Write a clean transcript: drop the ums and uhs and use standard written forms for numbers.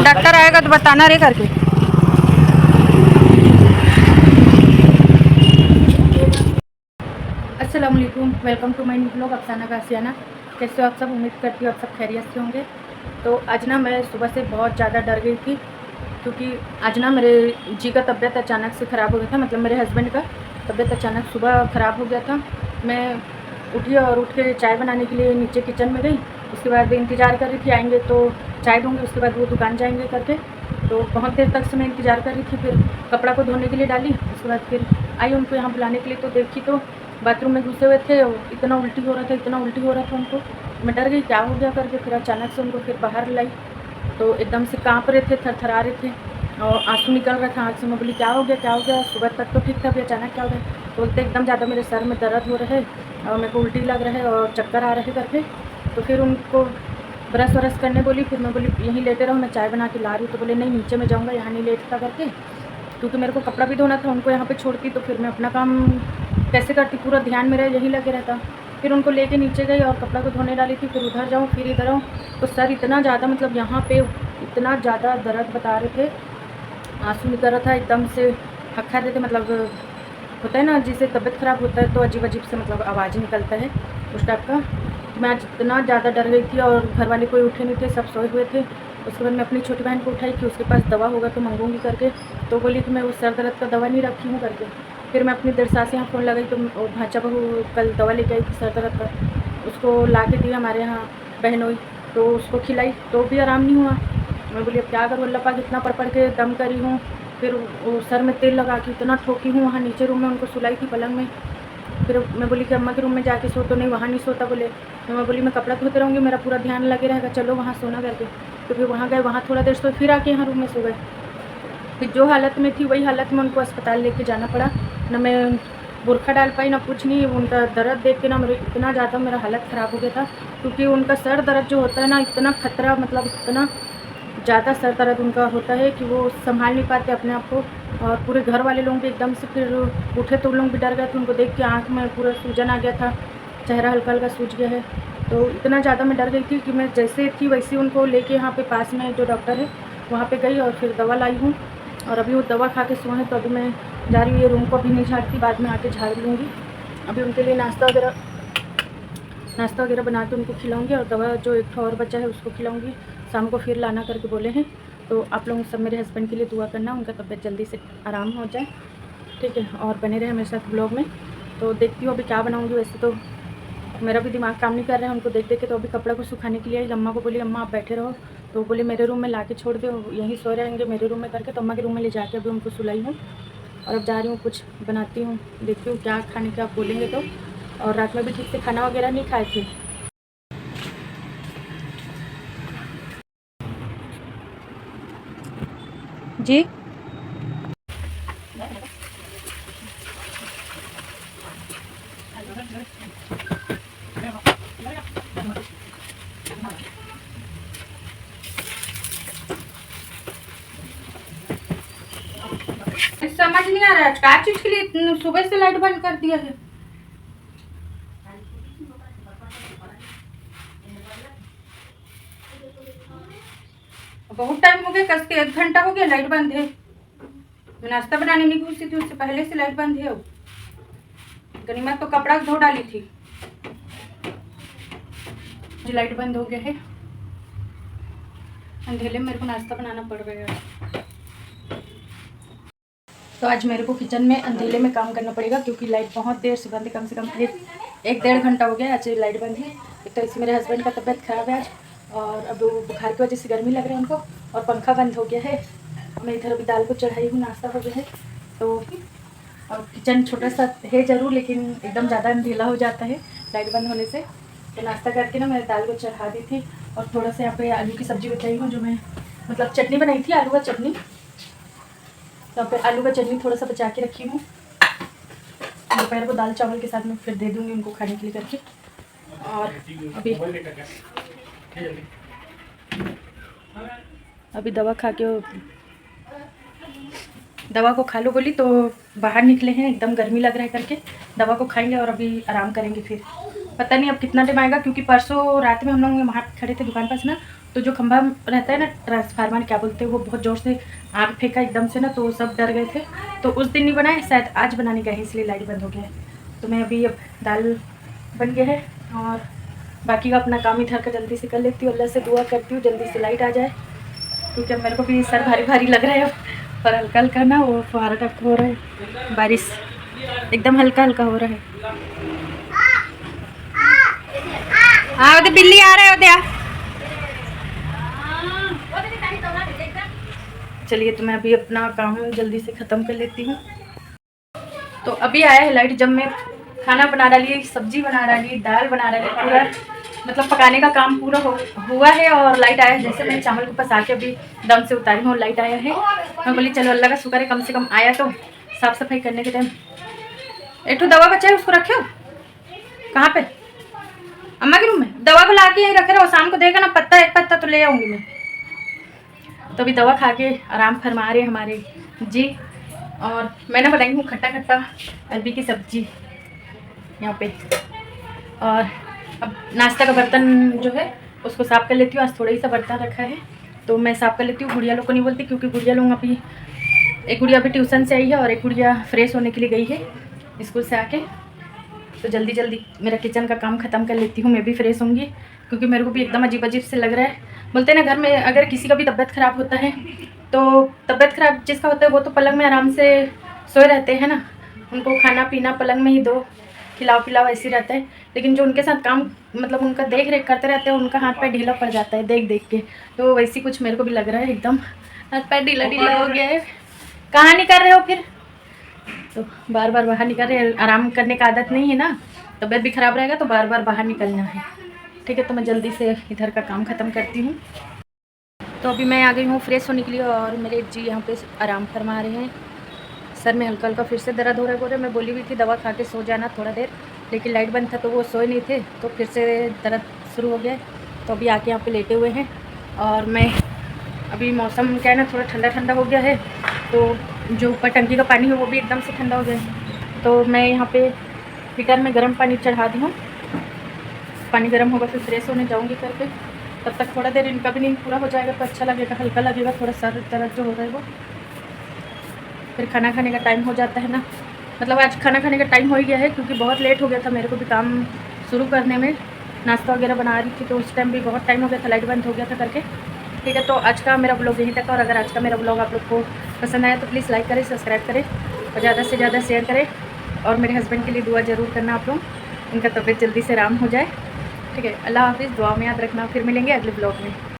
Doctor आएगा तो बताना रे करके। अस्सलाम वालेकुम, welcome to my new blog Afsana Gasiyana. कैसे हो आप सब? उम्मीद करती हूँ आप सब खैरियत से होंगे। तो आज ना मैं सुबह से बहुत ज़्यादा डर गई थी, क्योंकि आज ना मेरे जी का तबीयत अचानक से ख़राब हो गया था। मतलब मेरे हस्बैंड का तबीयत अचानक सुबह ख़राब हो गया था। मैं उठी और उठ के चाय बनाने के लिए नीचे किचन में गई। उसके बाद इंतज़ार कर रही थी आएंगे तो चाय दूँगी, उसके बाद वो दुकान जाएंगे करके। तो बहुत देर तक से मैं इंतज़ार कर रही थी। फिर कपड़ा को धोने के लिए डाली, उसके बाद फिर आई उनको यहाँ बुलाने के लिए। तो देखी तो बाथरूम में घुसे हुए थे, इतना उल्टी हो रहा था, इतना उल्टी हो रहा था उनको। मैं डर गई क्या हो गया करके। फिर अचानक से उनको फिर बाहर लाई तो एकदम से काँप रहे थे, थरथरा रहे थे और आंसू निकल रहा था आँख से। मैं बोली क्या हो गया, क्या हो गया? सुबह तक तो ठीक था, अभी अचानक क्या हो गया? तो बोलते एकदम ज़्यादा मेरे सर में दर्द हो रहा है और मेरे को उल्टी लग रहा है और चक्कर आ रहे करके। तो फिर उनको ब्रश व्रश करने बोली। फिर मैं बोली यहीं लेटे रहो, मैं चाय बना के ला रही हूँ। तो बोले नहीं नीचे में जाऊँगा, यहाँ नहीं लेटता करके, क्योंकि मेरे को कपड़ा भी धोना था। उनको यहाँ पे छोड़ती तो फिर मैं अपना काम कैसे करती, पूरा ध्यान मेरा यहीं लगे रहता। फिर उनको लेके नीचे गई और कपड़ा को धोने डाली थी। फिर उधर जाऊँ फिर इधर आऊँ तो सर इतना ज़्यादा, मतलब यहाँ पे इतना ज़्यादा दर्द बता रहे थे, आंसू निकल रहा था, एकदम से हक्का रहे थे। मतलब होता है ना जिससे तबीयत ख़राब होता है तो अजीब अजीब से मतलब आवाज़ निकलता है उस टाइप का। तो मैं आज इतना ज़्यादा डर गई थी और घर वाले कोई उठे नहीं थे, सब सोए हुए थे। उसके बाद मैं अपनी छोटी बहन को उठाई कि उसके पास दवा होगा तो मंगूंगी करके। तो बोली कि मैं वो सर दर्द का दवा नहीं रखी हूँ करके। फिर मैं अपनी देर सास यहाँ फ़ोन लगाई तो भाचा बहू कल दवा लेके आई थी सर दर्द का, उसको ला के दिया हमारे यहाँ बहन हुई, तो उसको खिलाई तो भी आराम नहीं हुआ। मैं बोली अब क्या करूँ, अल्लाह पाक इतना पढ़ के दम करी हूँ। फिर वो सर में तेल लगा के इतना ठोकी हूँ, वहाँ नीचे रूम में उनको सुलाई थी पलंग में। फिर मैं बोली कि अम्मा के रूम में जाके सो, तो नहीं वहाँ नहीं सोता बोले। तो मैं बोली मैं कपड़ा धोते रहूँगी, मेरा पूरा ध्यान लगे रहेगा, चलो वहाँ सोना करके। तो फिर वहाँ गए, वहाँ थोड़ा देर सो, फिर आके यहाँ रूम में सो गए। फिर जो हालत में थी वही हालत में उनको अस्पताल लेके जाना पड़ा। ना मैं बुर्खा डाल पाई ना कुछ नहीं। उनका दर्द देख के ना मेरे इतना ज़्यादा मेरा हालत ख़राब हो गया था, क्योंकि उनका सर दर्द जो होता है ना इतना खतरा, मतलब इतना ज़्यादा सर दर्द उनका होता है कि वो संभाल नहीं पाते अपने आप को। और पूरे घर वाले लोग भी एकदम से फिर उठे तो लोग भी डर गए थे। उनको देख के आँख में पूरा सूजन आ गया था, चेहरा हल्का हल्का सूज गया है। तो इतना ज़्यादा मैं डर गई थी कि मैं जैसे थी वैसे उनको लेके यहाँ पे पास में जो डॉक्टर है वहाँ पे गई और फिर दवा लाई हूँ। और अभी वो दवा खा के सोए हैं, तो अभी मैं जा रही हूँ। ये रूम को अभी नहीं झाड़ती, बाद में आके झाड़ लूँगी। अभी उनके लिए नाश्ता वगैरह बना के उनको खिलाऊँगी और दवा जो एक और बचा है उसको खिलाऊँगी। शाम को फिर लाना करके बोले हैं। तो आप लोग सब मेरे हस्बैंड के लिए दुआ करना, उनका तबीयत जल्दी से आराम हो जाए, ठीक है। और बने रहे मेरे साथ ब्लॉग में। तो देखती हूँ अभी क्या बनाऊँगी। वैसे तो मेरा भी दिमाग काम नहीं कर रहा है उनको देख देख के। तो अभी कपड़ा को सुखाने के लिए आई, अम्मा को बोली अम्मा आप बैठे रहो। तो बोले मेरे रूम में ला के छोड़ दो, यहीं सो रहेंगे मेरे रूम में करके। तो अम्मा के रूम में ले जाके अभी उनको सुलाई हूँ और अब जा रही हूँ कुछ बनाती हूँ, देखती हूँ क्या खाने का आप बोलेंगे तो। और रात में भी ठीक से खाना वगैरह नहीं खाए थे। जी समझ नहीं आ रहा है क्या चीज के लिए सुबह से लाइट बंद कर दिया है। बहुत टाइम हो गया, कस के 1 घंटा हो गया लाइट बंद है। मैं नाश्ता बनाने नहीं घुसी थी, उससे पहले से लाइट बंद है। अब गनीमत तो कपड़ा धो डाली थी, जो लाइट बंद हो गया है। अंधेले में मेरे को नाश्ता बनाना पड़ रहा है। तो आज मेरे को किचन में अंधेले में काम करना पड़ेगा, क्योंकि लाइट बहुत देर से बंद है, कम से कम 1-1.5 घंटा हो गया आज लाइट बंद है। एक तो इसी मेरे हस्बैंड का तबीयत ख़राब है आज, और अब बुखार की वजह से गर्मी लग रहा है उनको, और पंखा बंद हो गया है। मैं इधर अभी दाल को चढ़ाई हूँ, नाश्ता हो गया है। तो और किचन छोटा सा है ज़रूर, लेकिन एकदम ज़्यादा अंधेला हो जाता है लाइट बंद होने से। तो नाश्ता करके ना मैं दाल को चढ़ा दी थी, और थोड़ा सा यहाँ पे आलू की सब्ज़ी बताई हूँ, जो मैं मतलब चटनी बनाई थी आलू का चटनी। तो यहाँ पे आलू का चटनी थोड़ा सा बचा के रखी हूँ, दोपहर को दाल चावल के साथ में फिर दे दूँगी उनको खाने के लिए करके। और अभी दवा खा के, दवा को खा लो बोली तो बाहर निकले हैं, एकदम गर्मी लग रहा है करके। दवा को खाएंगे और अभी आराम करेंगे। फिर पता नहीं अब कितना टाइम आएगा, क्योंकि परसों रात में हम लोग वहाँ खड़े थे दुकान पास ना, तो जो खंभा रहता है ना ट्रांसफार्मर क्या बोलते हैं, वो बहुत ज़ोर से आग फेंका एकदम से ना, तो सब डर गए थे। तो उस दिन नहीं बनाए, शायद आज बनाने गए हैं इसलिए लाइट बंद हो गया है। तो मैं अभी अब दाल बन गया है और बाकी का अपना काम इधर का जल्दी से कर लेती हूँ। अल्लाह से दुआ करती हूँ जल्दी से लाइट आ जाए, क्योंकि अब मेरे को भी सर भारी भारी लग रहा है अब। और हल्का हल्का ना वो फुहारा टाइप हो रहा है, बारिश एकदम हल्का हल्का हो रहा है। हाँ वो बिल्ली आ रहा है वो। चलिए तो मैं अभी अपना काम जल्दी से ख़त्म कर लेती हूँ। तो अभी आया है लाइट, जब मैं खाना बना डाली, सब्जी बना डाली, दाल बना डाली, पूरा मतलब पकाने का काम पूरा हुआ है और लाइट आया है। जैसे मैं चावल को पसा के अभी दम से उतारी हूँ, लाइट आया है। मैं बोली चलो अल्लाह का शुक्र है कम से कम आया, तो साफ़ सफाई करने के टाइम। एक तो दवा बचा है उसको रखे हो कहाँ पे? अम्मा के रूम में। दवा को ला के यहीं रखे रहो, शाम को देगा ना पत्ता, एक पत्ता तो ले आऊँगी मैं। तो अभी दवा खा के आराम फरमा रहे हमारे जी। और मैंने बनाई हूँ खट्टा खट्टा अरबी की सब्जी यहाँ पे। और अब नाश्ता का बर्तन जो है उसको साफ़ कर लेती हूँ। आज थोड़ा ही सा बर्तन रखा है तो मैं साफ़ कर लेती हूँ। गुड़िया लोग को नहीं बोलती, क्योंकि गुड़िया लोग अभी, एक गुड़िया अभी ट्यूशन से आई है और एक गुड़िया फ्रेश होने के लिए गई है स्कूल से आके। तो जल्दी जल्दी मेरा किचन का काम ख़त्म कर लेती हूँ, मैं भी फ्रेश होंगी, क्योंकि मेरे को भी एकदम अजीब अजीब से लग रहा है। बोलते हैं ना घर में अगर किसी का भी तबीयत ख़राब होता है, तो तबीयत ख़राब जिसका होता है वो तो पलंग में आराम से सोए रहते हैं ना, उनको खाना पीना पलंग में ही दो, खिलाओ पिलाओ ऐसे ही रहता है। लेकिन जो उनके साथ काम मतलब उनका देख रेख करते रहते हैं, उनका हाथ पैर ढीला पड़ जाता है देख देख के। तो वैसे कुछ मेरे को भी लग रहा है, एकदम हाथ पैर ढीला ढीला हो गया है। कहाँ नहीं कर रहे हो फिर? तो बार बार बाहर निकल रहे, आराम करने का आदत नहीं है ना, तबीयत भी ख़राब रहेगा तो बार बार बाहर निकलना है। ठीक है, तो मैं जल्दी से इधर का काम ख़त्म करती हूँ। तो अभी मैं आ गई हूँ फ्रेश होने के लिए और मेरे जी यहाँ पे आराम फरमा रहे हैं। सर में हल्का हल्का फिर से दर्द हो रहा है। मैं बोली हुई थी दवा खा के सो जाना थोड़ा देर, लेकिन लाइट बंद था तो वो सोए नहीं थे, तो फिर से दर्द शुरू हो गया। तो अभी आके यहाँ पे लेटे हुए हैं। और मैं अभी मौसम क्या है ना, थोड़ा ठंडा ठंडा हो गया है, तो जो ऊपर टंकी का पानी है वो भी एकदम से ठंडा हो गया है। तो मैं यहाँ पे हीटर में गर्म पानी चढ़ा दी हूँ, पानी गर्म होगा फिर फ्रेश होने जाऊँगी करके। तब तक थोड़ा देर इनका भी नींद पूरा हो जाएगा तो अच्छा लगेगा, हल्का लगेगा थोड़ा सर दर्द जो हो रहा है वो। फिर खाना खाने का टाइम हो जाता है ना, मतलब आज खाना खाने का टाइम हो ही गया है, क्योंकि बहुत लेट हो गया था मेरे को भी काम शुरू करने में। नाश्ता वगैरह बना रही थी तो उस टाइम भी बहुत टाइम हो गया था, लाइट बंद हो गया था करके। ठीक है, तो आज का मेरा ब्लॉग यहीं तक। और अगर आज का मेरा ब्लॉग आप लोग को पसंद आया तो प्लीज़ लाइक करें, सब्सक्राइब करें और ज़्यादा से ज़्यादा शेयर करें। और मेरे हस्बैंड के लिए दुआ ज़रूर करना आप लोग, उनका तबीयत जल्दी से आराम हो जाए। ठीक है, अल्लाह हाफिज़, दुआ में याद रखना। फिर मिलेंगे अगले ब्लॉग में।